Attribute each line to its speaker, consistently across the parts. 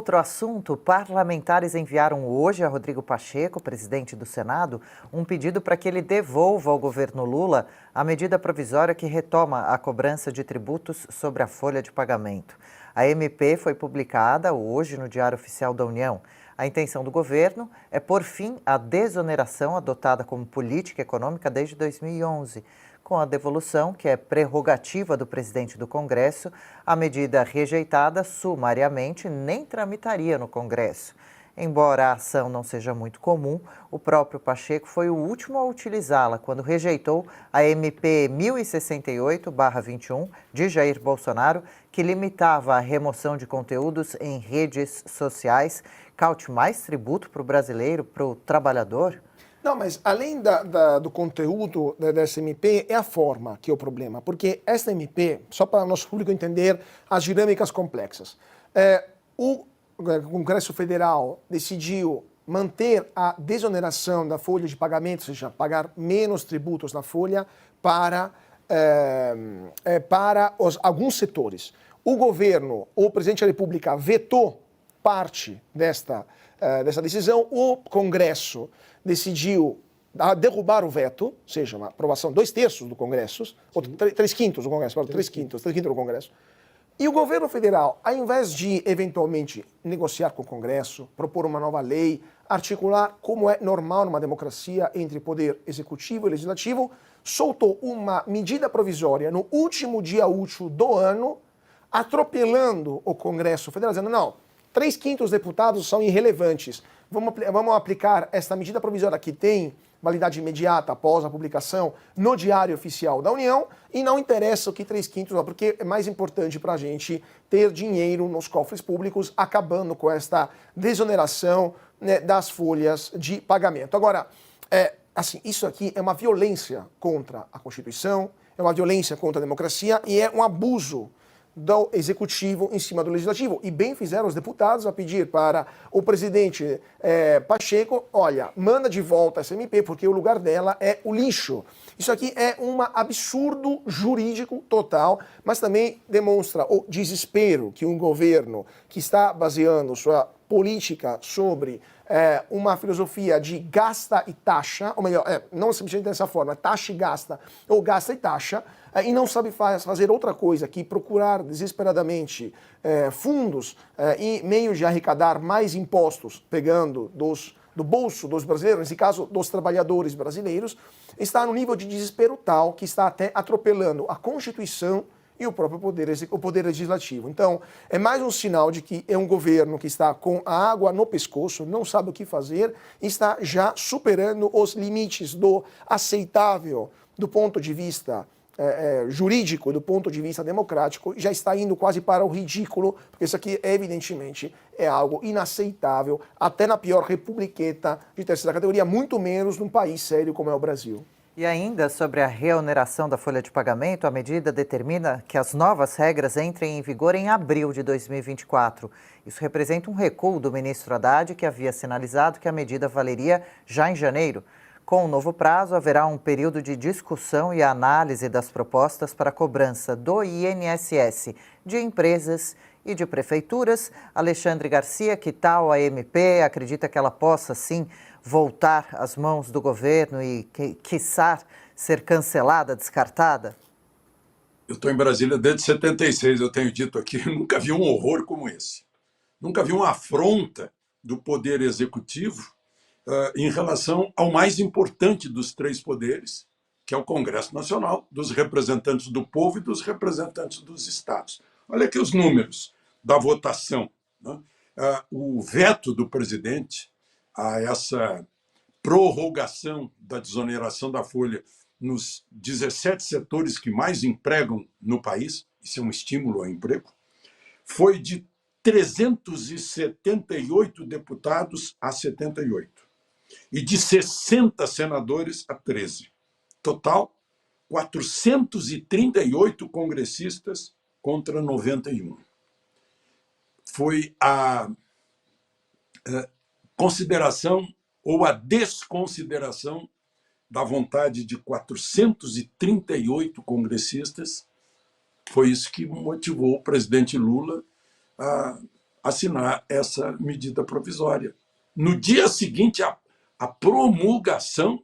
Speaker 1: outro assunto, parlamentares enviaram hoje a Rodrigo Pacheco, presidente do Senado, um pedido para que ele devolva ao governo Lula a medida provisória que retoma a cobrança de tributos sobre a folha de pagamento. A MP foi publicada hoje no Diário Oficial da União. A intenção do governo é pôr fim à desoneração adotada como política econômica desde 2011. Com a devolução, que é prerrogativa do presidente do Congresso, a medida rejeitada sumariamente nem tramitaria no Congresso. Embora a ação não seja muito comum, o próprio Pacheco foi o último a utilizá-la quando rejeitou a MP 1068/21 de Jair Bolsonaro, que limitava a remoção de conteúdos em redes sociais. Caute, mais tributo para o brasileiro, para o trabalhador?
Speaker 2: Não, mas além do conteúdo dessa MP, é a forma que é o problema. Porque esta MP, só para o nosso público entender as dinâmicas complexas, o Congresso Federal decidiu manter a desoneração da folha de pagamento, ou seja, pagar menos tributos na folha para alguns setores. O governo, o presidente da República, vetou parte dessa decisão. O Congresso decidiu derrubar o veto, ou seja, uma aprovação, 2/3 do Congresso, ou 3/5 do Congresso, 3/5 do Congresso. E o governo federal, ao invés de eventualmente negociar com o Congresso, propor uma nova lei, articular como é normal numa democracia entre poder executivo e legislativo, soltou uma medida provisória no último dia útil do ano, atropelando o Congresso Federal, dizendo não, 3/5 dos deputados são irrelevantes. Vamos aplicar esta medida provisória que tem validade imediata após a publicação no Diário Oficial da União e não interessa o que 3/5, porque é mais importante para a gente ter dinheiro nos cofres públicos, acabando com esta desoneração, né, das folhas de pagamento. Agora, isso aqui é uma violência contra a Constituição, é uma violência contra a democracia e é um abuso do Executivo em cima do Legislativo. E bem fizeram os deputados a pedir para o presidente Pacheco, olha, manda de volta essa MP, porque o lugar dela é o lixo. Isso aqui é um absurdo jurídico total, mas também demonstra o desespero que um governo que está baseando sua política sobre uma filosofia de gasta e taxa, ou melhor, não simplesmente dessa forma, taxa e gasta, ou gasta e taxa, e não sabe fazer outra coisa que procurar desesperadamente fundos e meios de arrecadar mais impostos, pegando do bolso dos brasileiros, nesse caso dos trabalhadores brasileiros, está no nível de desespero tal que está até atropelando a Constituição e o próprio poder legislativo. Então, é mais um sinal de que é um governo que está com a água no pescoço, não sabe o que fazer, e está já superando os limites do aceitável do ponto de vista jurídico, do ponto de vista democrático, já está indo quase para o ridículo, porque isso aqui, evidentemente, é algo inaceitável, até na pior republiqueta de terceira categoria, muito menos num país sério como é o Brasil.
Speaker 1: E ainda sobre a reoneração da folha de pagamento, a medida determina que as novas regras entrem em vigor em abril de 2024. Isso representa um recuo do ministro Haddad, que havia sinalizado que a medida valeria já em janeiro. Com o novo prazo, haverá um período de discussão e análise das propostas para a cobrança do INSS de empresas e de prefeituras. Alexandre Garcia, que tal a MP? Acredita que ela possa, sim, voltar às mãos do governo e, quiçá, ser cancelada, descartada?
Speaker 3: Eu estou em Brasília desde 76, eu tenho dito aqui, nunca vi um horror como esse. Nunca vi uma afronta do Poder Executivo em relação ao mais importante dos três poderes, que é o Congresso Nacional, dos representantes do povo e dos representantes dos estados. Olha aqui os números da votação, né? O veto do presidente a essa prorrogação da desoneração da folha nos 17 setores que mais empregam no país, isso é um estímulo ao emprego, foi de 378 deputados a 78 e de 60 senadores a 13. Total, 438 congressistas contra 91. Foi a consideração ou a desconsideração da vontade de 438 congressistas. Foi isso que motivou o presidente Lula a assinar essa medida provisória. No dia seguinte à promulgação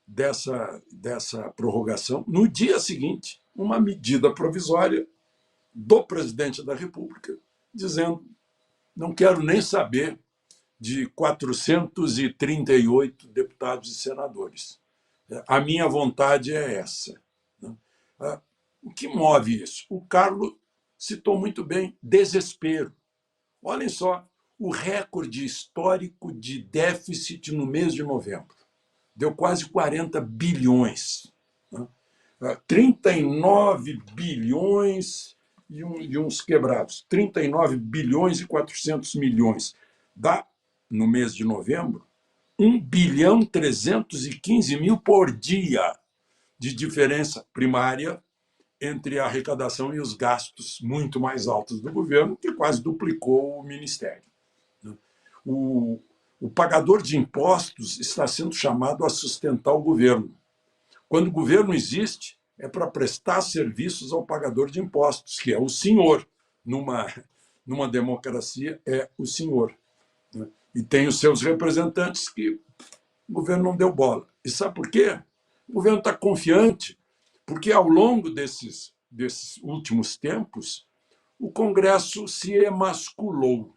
Speaker 3: dessa prorrogação, no dia seguinte, uma medida provisória do presidente da República dizendo: não quero nem saber de 438 deputados e senadores. A minha vontade é essa. O que move isso? O Carlos citou muito bem: desespero. Olhem só o recorde histórico de déficit no mês de novembro. Deu quase 40 bilhões. 39 bilhões e uns quebrados. 39 bilhões e 400 milhões. Dá, no mês de novembro, 1 bilhão 315 mil por dia de diferença primária entre a arrecadação e os gastos muito mais altos do governo, que quase duplicou o ministério. O pagador de impostos está sendo chamado a sustentar o governo. Quando o governo existe, é para prestar serviços ao pagador de impostos, que é o senhor. Numa democracia, é o senhor. E tem os seus representantes que o governo não deu bola. E sabe por quê? O governo está confiante, porque ao longo desses últimos tempos, o Congresso se emasculou.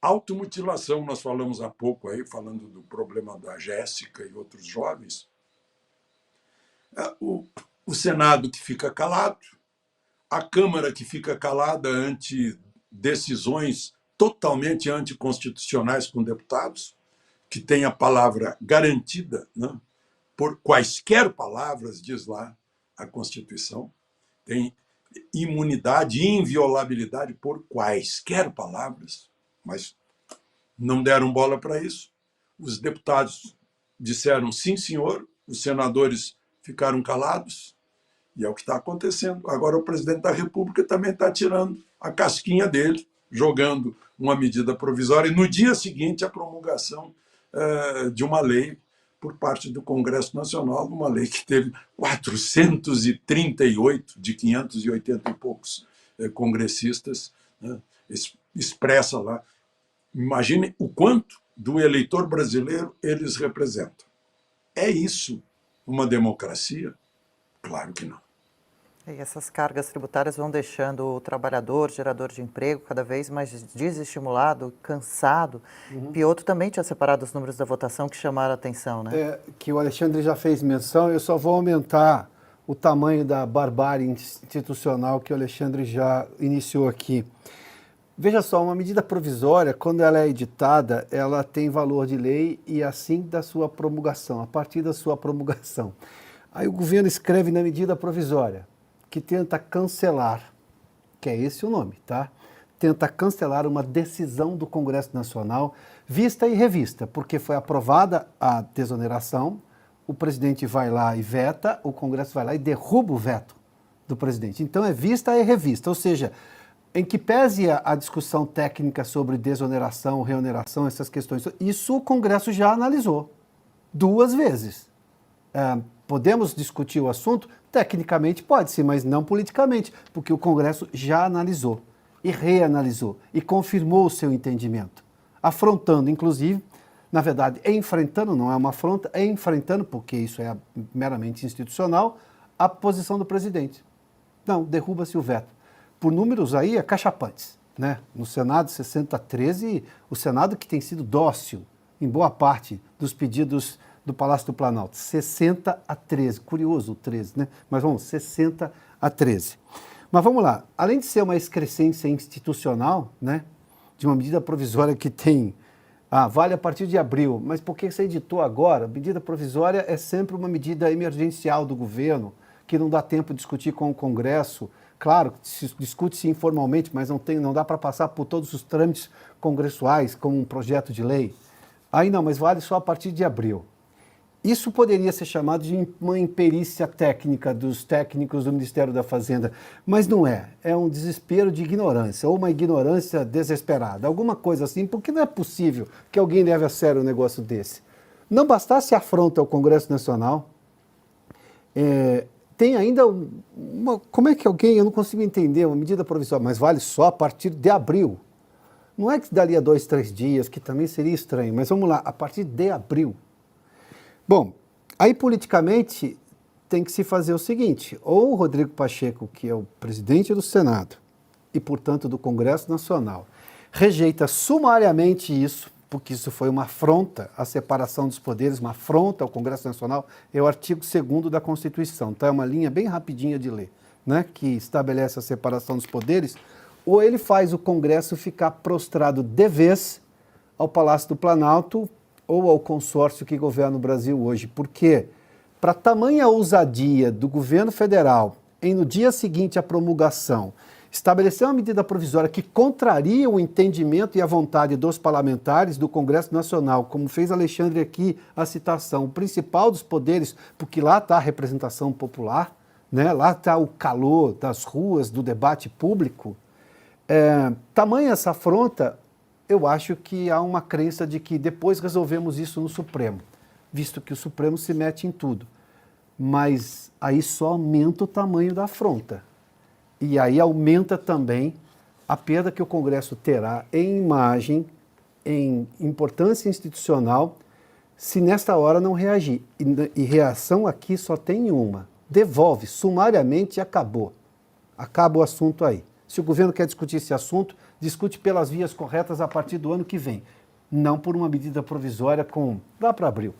Speaker 3: Automutilação, nós falamos há pouco aí, falando do problema da Jéssica e outros jovens. O Senado que fica calado, a Câmara que fica calada ante decisões totalmente anticonstitucionais com deputados, que tem a palavra garantida, né, por quaisquer palavras, diz lá a Constituição, tem imunidade e inviolabilidade por quaisquer palavras, mas não deram bola para isso. Os deputados disseram sim, senhor, os senadores ficaram calados, e é o que está acontecendo. Agora o presidente da República também está tirando a casquinha dele, jogando uma medida provisória, e no dia seguinte a promulgação de uma lei por parte do Congresso Nacional, uma lei que teve 438 de 580 e poucos congressistas, né, expressa lá. Imaginem o quanto do eleitor brasileiro eles representam. É isso uma democracia? Claro que não.
Speaker 1: E essas cargas tributárias vão deixando o trabalhador, gerador de emprego, cada vez mais desestimulado, cansado. Piotr também tinha separado os números da votação que chamaram a atenção, né?
Speaker 4: Que o Alexandre já fez menção, eu só vou aumentar o tamanho da barbárie institucional que o Alexandre já iniciou aqui. Veja só, uma medida provisória, quando ela é editada, ela tem valor de lei e assim da sua promulgação, a partir da sua promulgação. Aí o governo escreve na medida provisória, que tenta cancelar, que é esse o nome, tá? Tenta cancelar uma decisão do Congresso Nacional, vista e revista, porque foi aprovada a desoneração, o presidente vai lá e veta, o Congresso vai lá e derruba o veto do presidente. Então é vista e revista, ou seja, em que pese a discussão técnica sobre desoneração, reoneração, essas questões, isso o Congresso já analisou 2 vezes. Podemos discutir o assunto? Tecnicamente pode-se, mas não politicamente, porque o Congresso já analisou e reanalisou e confirmou o seu entendimento, afrontando, inclusive, na verdade, enfrentando, não é uma afronta, enfrentando, porque isso é meramente institucional, a posição do presidente. Não, derruba-se o veto. Por números aí acachapantes, né? No Senado, 60-13, o Senado que tem sido dócil em boa parte dos pedidos do Palácio do Planalto, 60-13, curioso o 13, né? Mas vamos, 60-13. Mas vamos lá, além de ser uma excrescência institucional, né, de uma medida provisória que tem, vale a partir de abril, mas por que você editou agora? Medida provisória é sempre uma medida emergencial do governo, que não dá tempo de discutir com o Congresso. Claro, discute-se informalmente, mas não dá para passar por todos os trâmites congressuais como um projeto de lei. Aí não, mas vale só a partir de abril. Isso poderia ser chamado de uma imperícia técnica dos técnicos do Ministério da Fazenda, mas não é. É um desespero de ignorância, ou uma ignorância desesperada, alguma coisa assim, porque não é possível que alguém leve a sério um negócio desse. Não bastasse a afronta ao Congresso Nacional, tem ainda como é que alguém, eu não consigo entender, uma medida provisória, mas vale só a partir de abril. Não é que daria 2, 3 dias, que também seria estranho, mas vamos lá, a partir de abril. Bom, aí politicamente tem que se fazer o seguinte, ou o Rodrigo Pacheco, que é o presidente do Senado e, portanto, do Congresso Nacional, rejeita sumariamente isso, porque isso foi uma afronta à separação dos poderes, uma afronta ao Congresso Nacional, é o artigo 2º da Constituição, tá? É uma linha bem rapidinha de ler, né? Que estabelece a separação dos poderes, ou ele faz o Congresso ficar prostrado de vez ao Palácio do Planalto ou ao consórcio que governa o Brasil hoje. Por quê? Para tamanha ousadia do governo federal em, no dia seguinte à promulgação, estabelecer uma medida provisória que contraria o entendimento e a vontade dos parlamentares do Congresso Nacional, como fez Alexandre aqui a citação, o principal dos poderes, porque lá está a representação popular, né? Lá está o calor das ruas, do debate público. Tamanha essa afronta, eu acho que há uma crença de que depois resolvemos isso no Supremo, visto que o Supremo se mete em tudo. Mas aí só aumenta o tamanho da afronta. E aí aumenta também a perda que o Congresso terá em imagem, em importância institucional, se nesta hora não reagir. E reação aqui só tem uma. Devolve, sumariamente, e acabou. Acaba o assunto aí. Se o governo quer discutir esse assunto, discute pelas vias corretas a partir do ano que vem. Não por uma medida provisória lá para abril.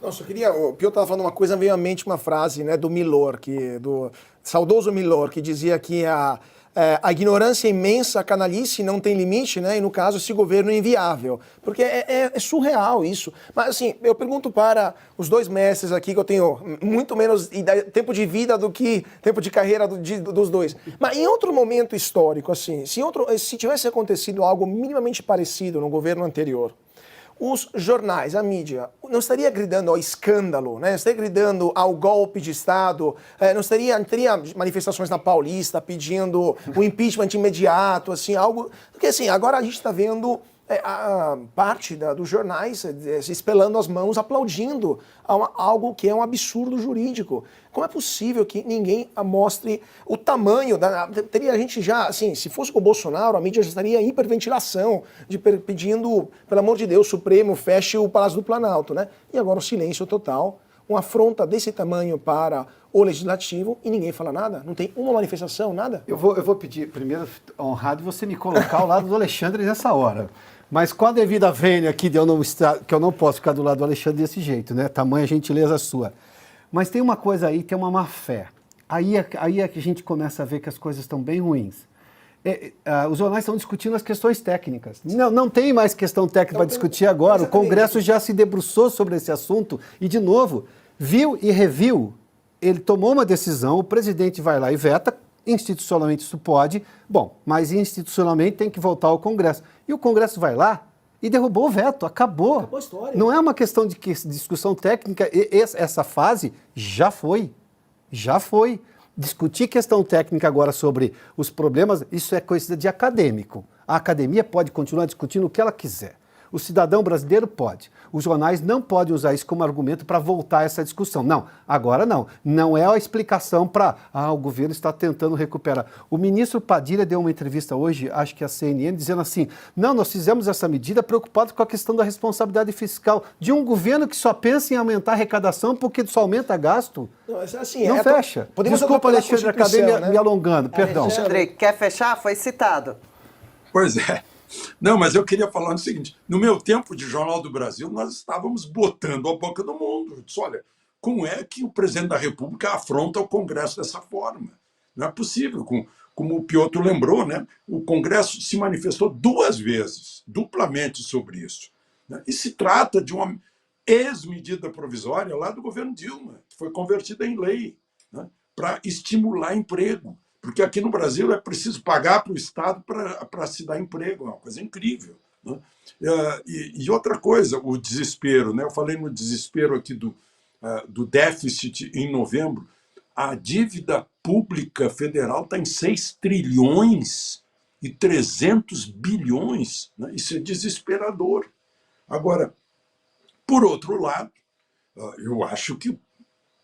Speaker 2: Nossa, o Pio estava falando uma coisa, veio à mente uma frase, né, do Milor, do saudoso Milor, que dizia que a ignorância imensa, a canalice não tem limite, né, e no caso esse governo é inviável, porque é surreal isso. Mas assim, eu pergunto para os 2 mestres aqui, que eu tenho muito menos tempo de vida do que tempo de carreira dos dois, mas em outro momento histórico, assim, se tivesse acontecido algo minimamente parecido no governo anterior, os jornais, a mídia, não estaria gritando ao escândalo, né? Não estaria gritando ao golpe de Estado, não teria manifestações na Paulista pedindo o impeachment imediato, assim, algo... Porque, assim, agora a gente está vendo a parte dos jornais se espelando as mãos, aplaudindo algo que é um absurdo jurídico. Como é possível que ninguém mostre o tamanho teria a gente já, assim, se fosse com o Bolsonaro, a mídia já estaria em hiperventilação, pedindo, pelo amor de Deus, Supremo, feche o Palácio do Planalto, né? E agora o silêncio total, uma afronta desse tamanho para o Legislativo e ninguém fala nada? Não tem uma manifestação, nada?
Speaker 4: Eu vou pedir, primeiro, honrado, você me colocar ao lado do Alexandre nessa hora. Mas com a devida vênia aqui, que eu não posso ficar do lado do Alexandre desse jeito, né? Tamanha gentileza sua. Mas tem uma coisa aí, tem uma má fé. Aí é que a gente começa a ver que as coisas estão bem ruins. Os jornais estão discutindo as questões técnicas. Não tem mais questão técnica para discutir agora. O Congresso já se debruçou sobre esse assunto e, de novo, viu e reviu. Ele tomou uma decisão, o presidente vai lá e veta, institucionalmente isso pode, bom, mas institucionalmente tem que voltar ao Congresso. E o Congresso vai lá e derrubou o veto, acabou.
Speaker 2: Acabou a história.
Speaker 4: Não é uma questão de discussão técnica, essa fase já foi. Discutir questão técnica agora sobre os problemas, isso é coisa de acadêmico. A academia pode continuar discutindo o que ela quiser. O cidadão brasileiro pode. Os jornais não podem usar isso como argumento para voltar a essa discussão. Não, agora não. Não é a explicação para, o governo está tentando recuperar. O ministro Padilha deu uma entrevista hoje, acho que a CNN, dizendo assim, não, nós fizemos essa medida preocupados com a questão da responsabilidade fiscal de um governo que só pensa em aumentar a arrecadação porque só aumenta gasto.
Speaker 2: Não, assim,
Speaker 4: não fecha. Desculpa, Alexandre, acabei me alongando, perdão.
Speaker 1: Alexandre, quer fechar? Foi citado.
Speaker 3: Pois é. Não, mas eu queria falar o seguinte, no meu tempo de Jornal do Brasil, nós estávamos botando a boca do mundo. Eu disse, olha, como é que o presidente da República afronta o Congresso dessa forma? Não é possível. Como o Piotr lembrou, né? O Congresso se manifestou 2 vezes, duplamente sobre isso. Né? E se trata de uma ex-medida provisória lá do governo Dilma, que foi convertida em lei, né? Para estimular emprego. Porque aqui no Brasil é preciso pagar para o Estado para se dar emprego, é uma coisa incrível. Né? E outra coisa, o desespero. Né? Eu falei no desespero aqui do déficit em novembro. A dívida pública federal está em 6 trilhões e 300 bilhões. Né? Isso é desesperador. Agora, por outro lado, eu acho que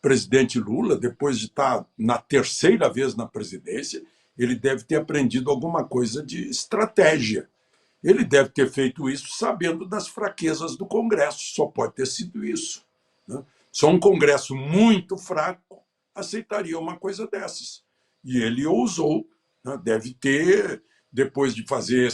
Speaker 3: presidente Lula, depois de estar na 3ª vez na presidência, ele deve ter aprendido alguma coisa de estratégia. Ele deve ter feito isso sabendo das fraquezas do Congresso, só pode ter sido isso, né? Só um Congresso muito fraco aceitaria uma coisa dessas. E ele ousou, né? Deve ter, depois de fazer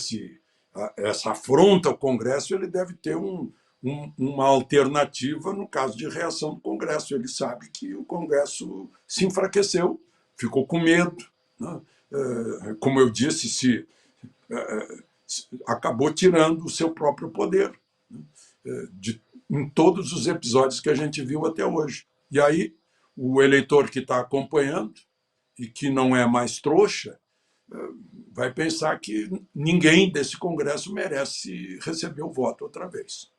Speaker 3: essa afronta ao Congresso, ele deve ter uma alternativa no caso de reação do Congresso. Ele sabe que o Congresso se enfraqueceu, ficou com medo, né? Como eu disse, acabou tirando o seu próprio poder, né? Em todos os episódios que a gente viu até hoje. E aí, o eleitor que está acompanhando e que não é mais trouxa vai pensar que ninguém desse Congresso merece receber o voto outra vez.